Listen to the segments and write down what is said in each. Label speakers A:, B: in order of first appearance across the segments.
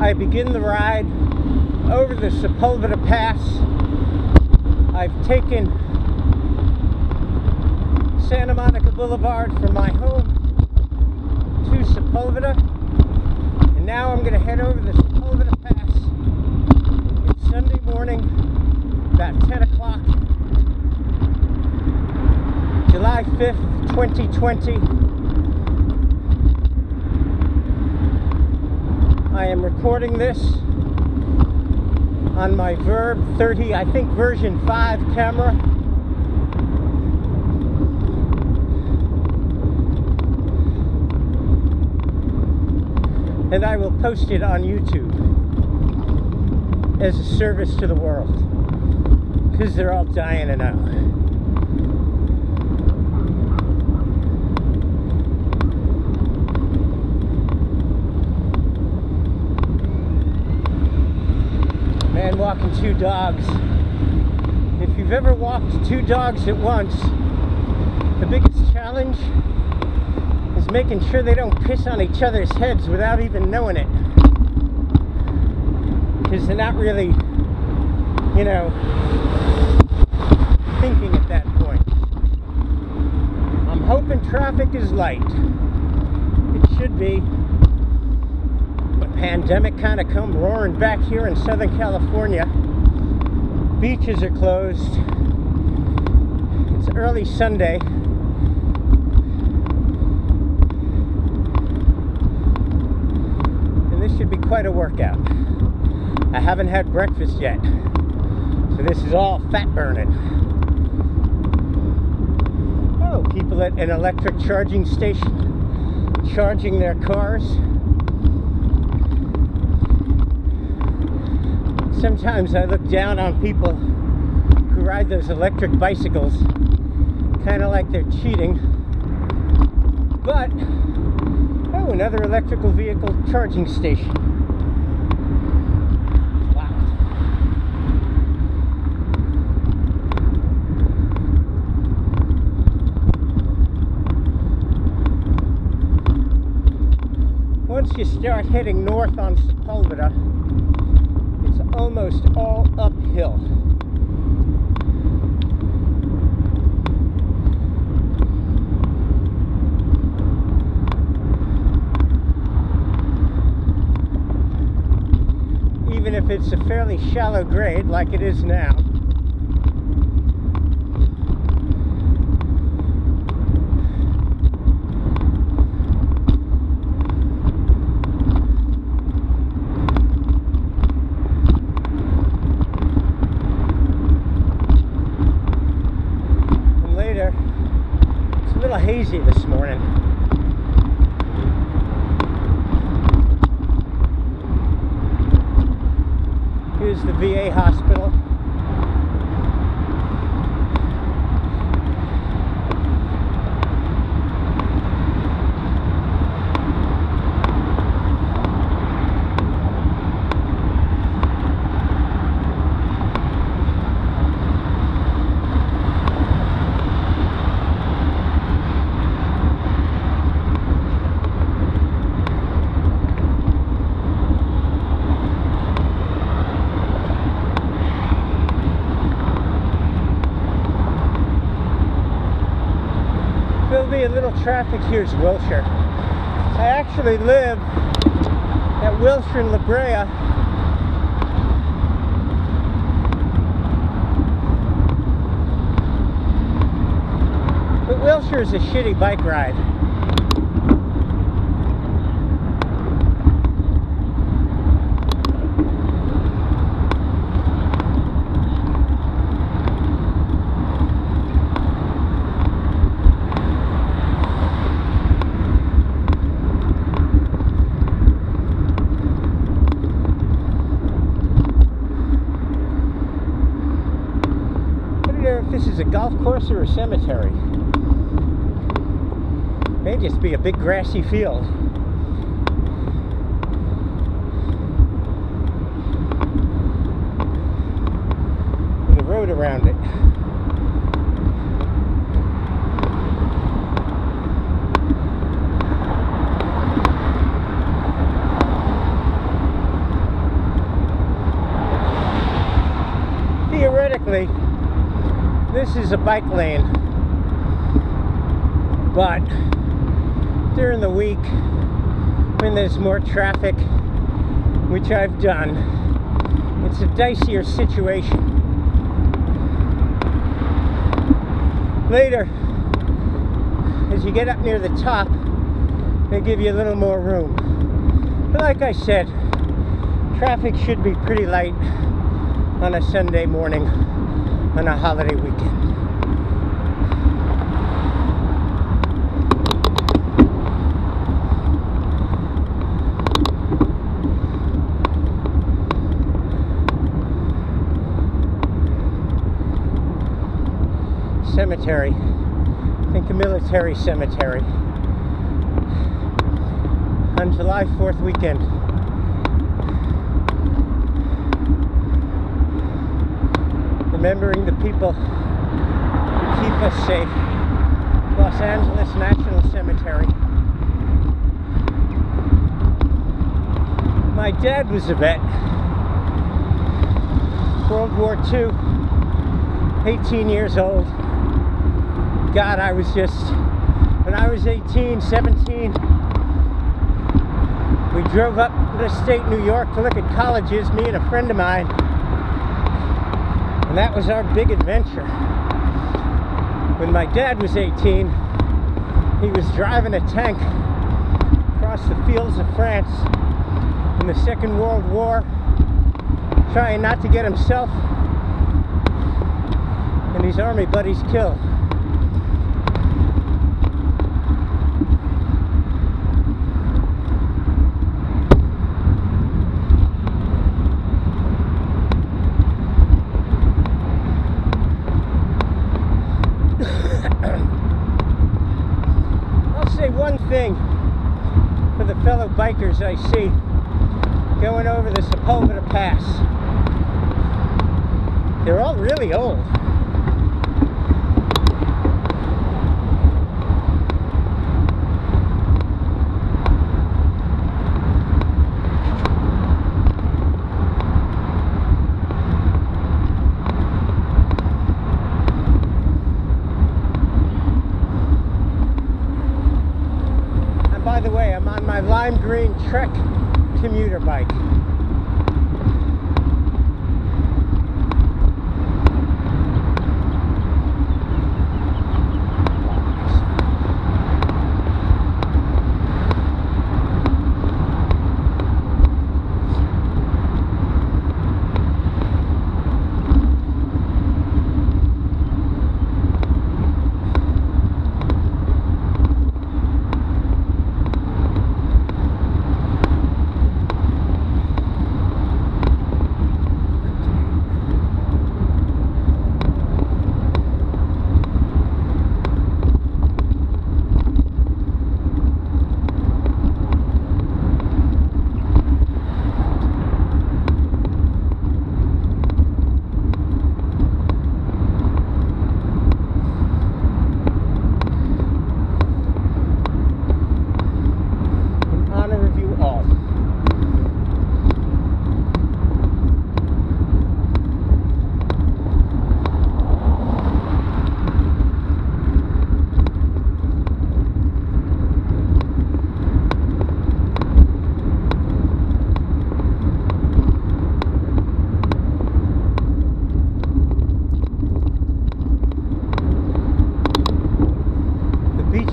A: I begin the ride over the Sepulveda Pass. I've taken Santa Monica Blvd from my home to Sepulveda, and now I'm going to head over the Sepulveda Pass. It's Sunday morning, about 10 o'clock, July 5th, 2020. I am recording this on my Verb 30, I think version 5 camera. And I will post it on YouTube as a service to the world, because they're all dying to know. Man walking two dogs. If you've ever walked two dogs at once, the biggest challenge is making sure they don't piss on each other's heads without even knowing it. Because they're not really, you know, thinking at that point. I'm hoping traffic is light. It should be. But pandemic kind of come roaring back here in Southern California. Beaches are closed. It's early Sunday. This should be quite a workout. I haven't had breakfast yet, so this is all fat burning. Oh, people at an electric charging station charging their cars. Sometimes I look down on people who ride those electric bicycles, kind of like they're cheating. But oh, another electrical vehicle charging station. Wow. Once you start heading north on Sepulveda, it's almost all uphill. Even if it's a fairly shallow grade like it is now. And later, it's a little hazy this morning. Here's the VA hospital. There'll be a little traffic. Here's Wilshire. I actually live at Wilshire and La Brea. But Wilshire is a shitty bike ride. This is a golf course or a cemetery. May just be a big grassy field. With a road around it. technically, this is a bike lane, but during the week, when there's more traffic, which I've done, it's a dicier situation. Later, as you get up near the top, they give you a little more room. But like I said, traffic should be pretty light on a Sunday morning on a holiday weekend. Cemetery. I think a military cemetery. On July 4th weekend. Remembering the people who keep us safe. Los Angeles National Cemetery. My dad was a vet. World War II. 18 years old. God, I was just, when I was 18, 17, we drove up to upstate New York to look at colleges, me and a friend of mine, and that was our big adventure. When my dad was 18, he was driving a tank across the fields of France in the Second World War, trying not to get himself and his army buddies killed. One thing for the fellow bikers I see going over the Sepulveda Pass. They're all really old. By the way, I'm on my lime green Trek commuter bike.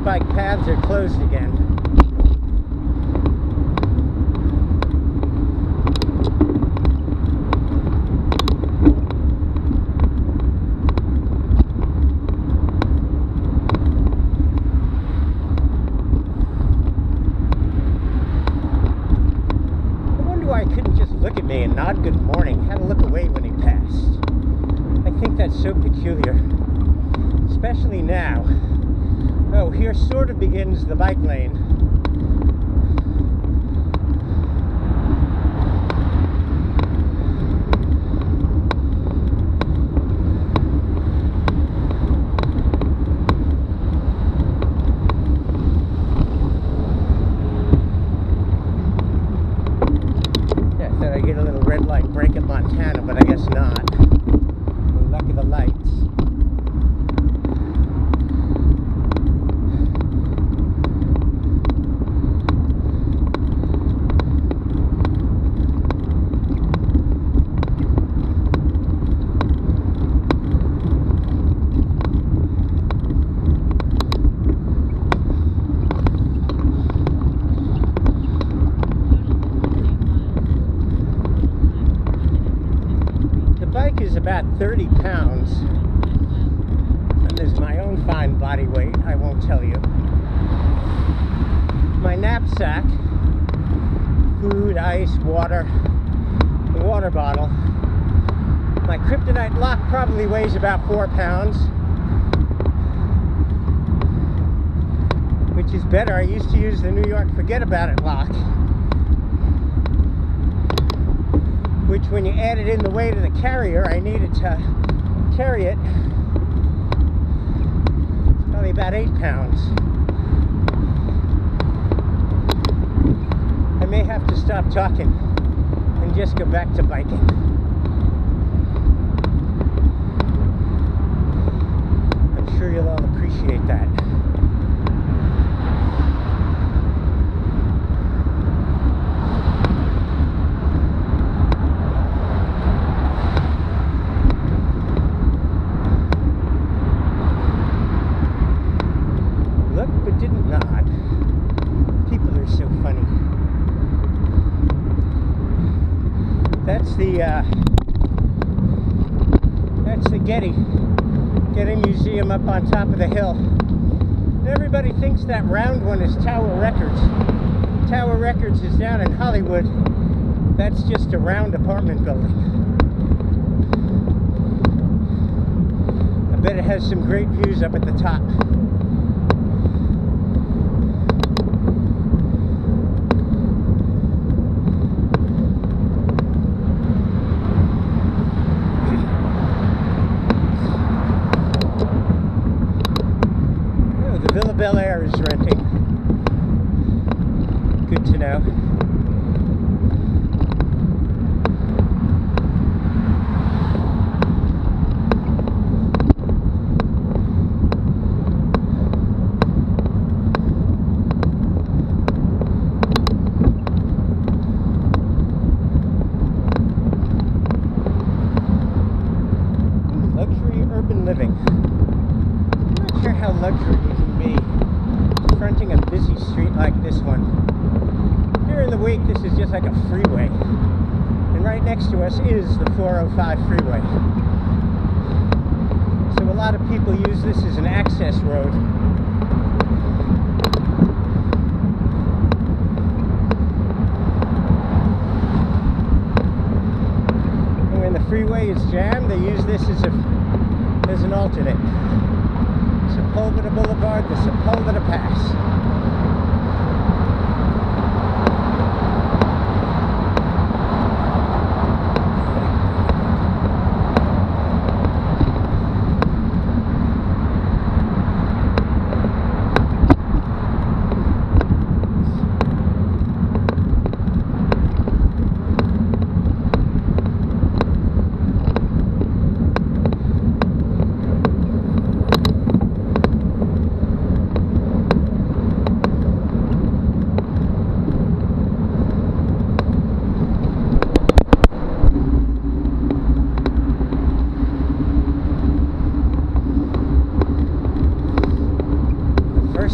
A: Bike paths are closed again. I wonder why he couldn't just look at me and nod good morning. Had to look away when he passed. I think that's so peculiar, especially now. Oh, here sort of begins the bike lane. Yeah, I thought I'd get a little red light break at Montana, but I guess not. We're lucky weighs about 30 pounds. And there's my own fine body weight, I won't tell you. My knapsack, food, ice, water, the water bottle. My kryptonite lock probably weighs about 4 pounds. Which is better. I used to use the New York Forget About It lock, which when you added in the weight of the carrier, I needed to carry it. It's probably about 8 pounds. I may have to stop talking and just go back to biking. I'm sure you'll all appreciate that. That's the Getty Museum up on top of the hill. Everybody thinks that round one is Tower Records. Tower Records is down in Hollywood. That's just a round apartment building. I bet it has some great views up at the top. Bel Air is renting. Good to know. Luxury urban living. I'm not sure how luxury you can be fronting a busy street like this one. During the week, this is just like a freeway. And right next to us is the 405 freeway. So a lot of people use this as an access road. And when the freeway is jammed, they use this as an alternate. Sepulveda Boulevard, the Sepulveda Pass.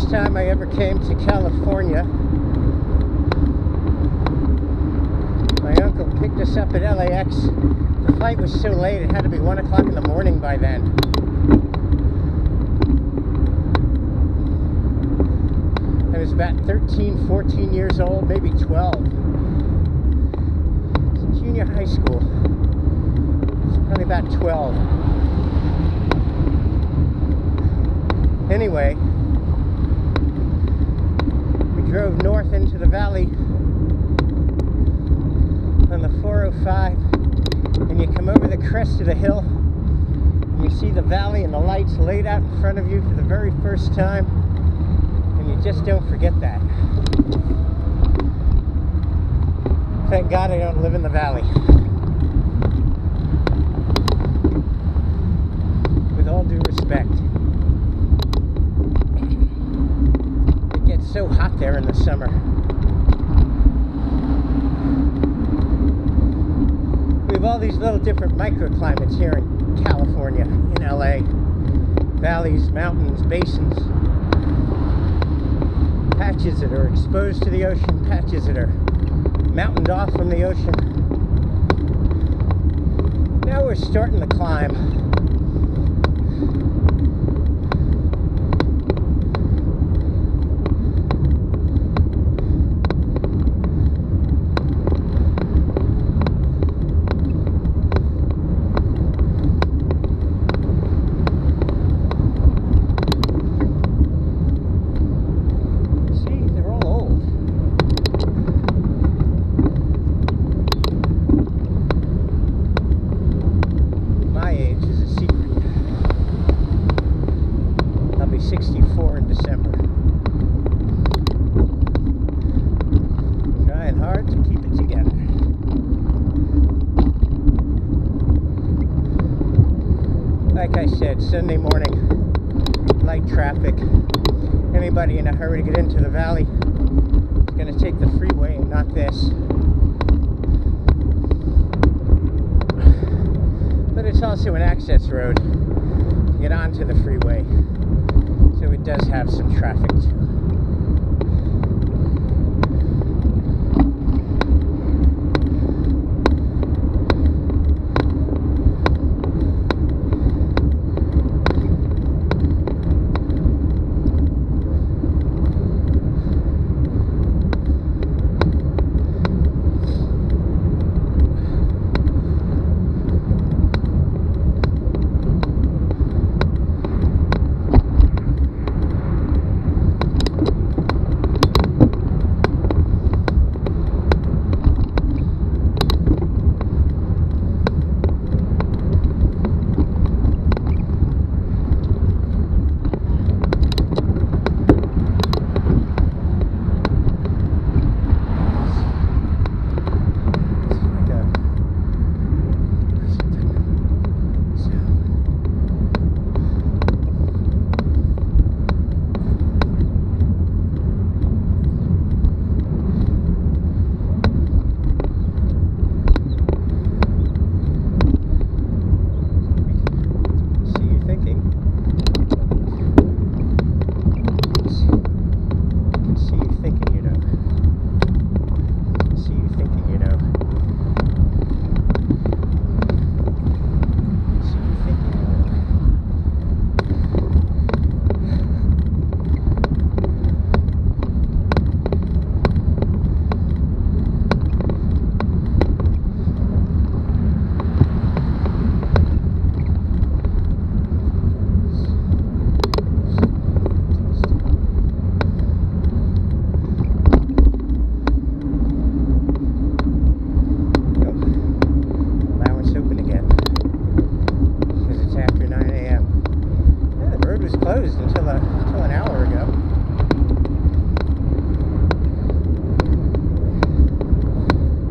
A: Time I ever came to California, my uncle picked us up at LAX. The flight was so late, it had to be 1 o'clock in the morning by then. I was about 13, 14 years old, maybe 12. I was in junior high school. I was probably about 12. Anyway, drove north into the valley on the 405, and you come over the crest of the hill and you see the valley and the lights laid out in front of you for the very first time, and you just don't forget that. Thank God I don't live in the valley. With all due respect. So hot there in the summer. We have all these little different microclimates here in California, in LA. Valleys, mountains, basins. Patches that are exposed to the ocean, patches that are mountained off from the ocean. Now we're starting the climb. Like I said, Sunday morning, light traffic. Anybody in a hurry to get into the valley is going to take the freeway and not this. But it's also an access road to get onto the freeway, so it does have some traffic too.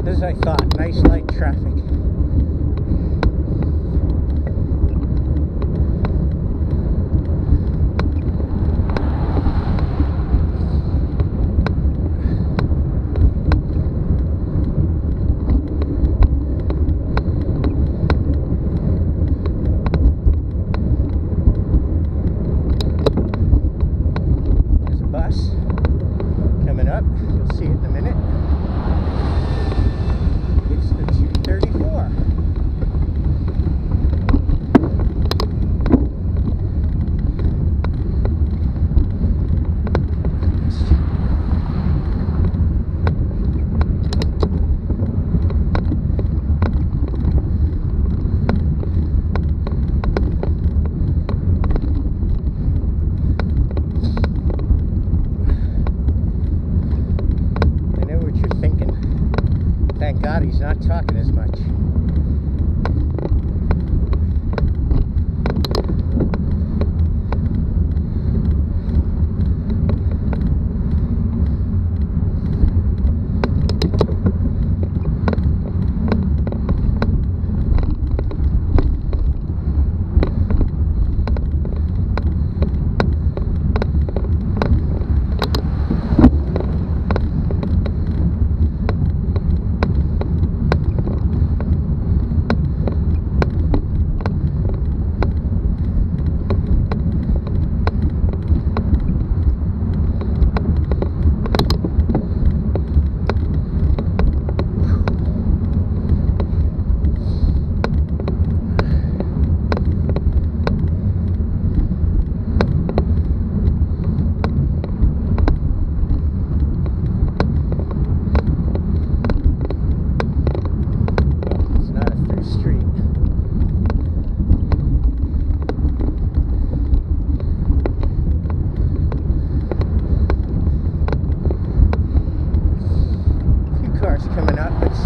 A: As I thought, nice light traffic. There's a bus coming up. You'll see it in a minute. It's the 234. Thank God he's not talking as much.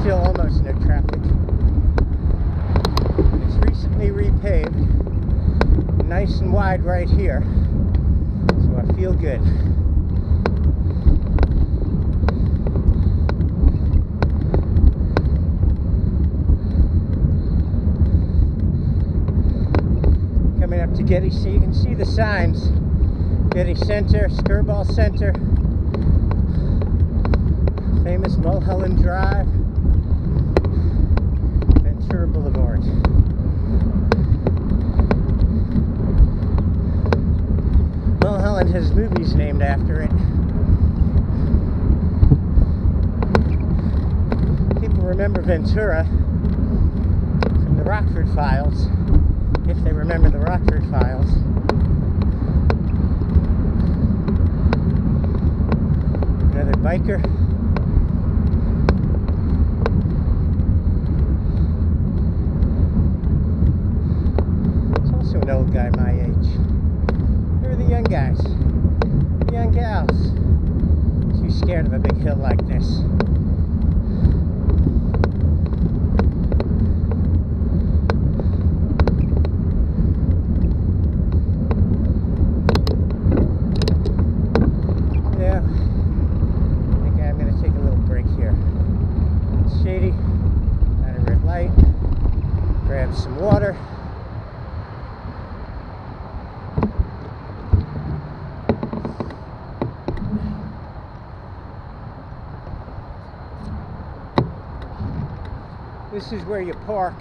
A: still almost no traffic. It's recently repaved, nice and wide right here, so I feel good. Coming up to Getty, so you can see the signs. Getty Center, Skirball Center, famous Mulholland Drive, Ventura Boulevard. Mulholland has movies named after it. People remember Ventura from the Rockford Files, if they remember the Rockford Files. Another biker. It's also an old guy my age. Who are the young guys? The young gals. Too scared of a big hill like this. Shady, at a red light, grab some water. This is where you park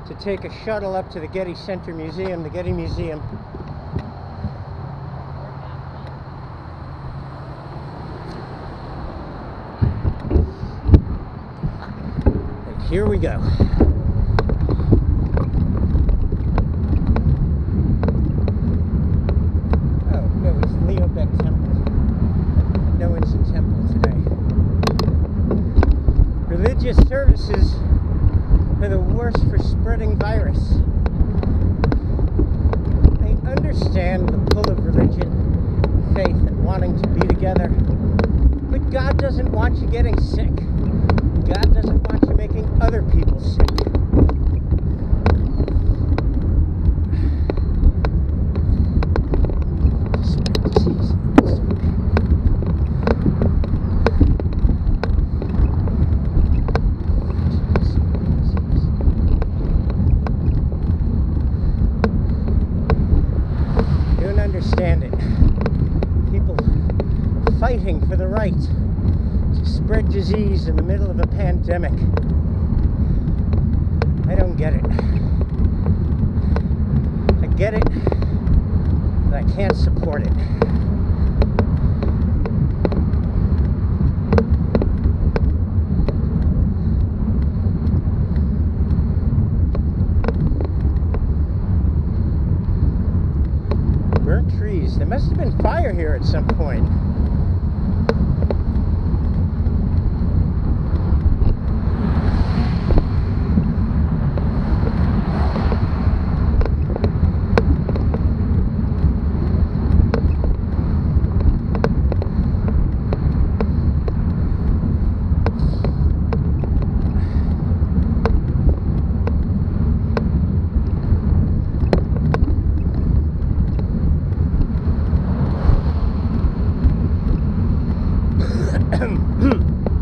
A: to take a shuttle up to the Getty Center Museum, the Getty Museum. Here we go. Oh, no, it's Leo Beck Temple. No one's in Temple today. Religious services are the worst for spreading virus. I understand the pull of religion, faith, and wanting to be together. But God doesn't want you getting sick. God doesn't want you making other people sick. You don't understand it. People fighting for the right to spread disease in the middle of a pandemic. I don't get it. I get it, but I can't support it. Burnt trees. There must have been fire here at some point.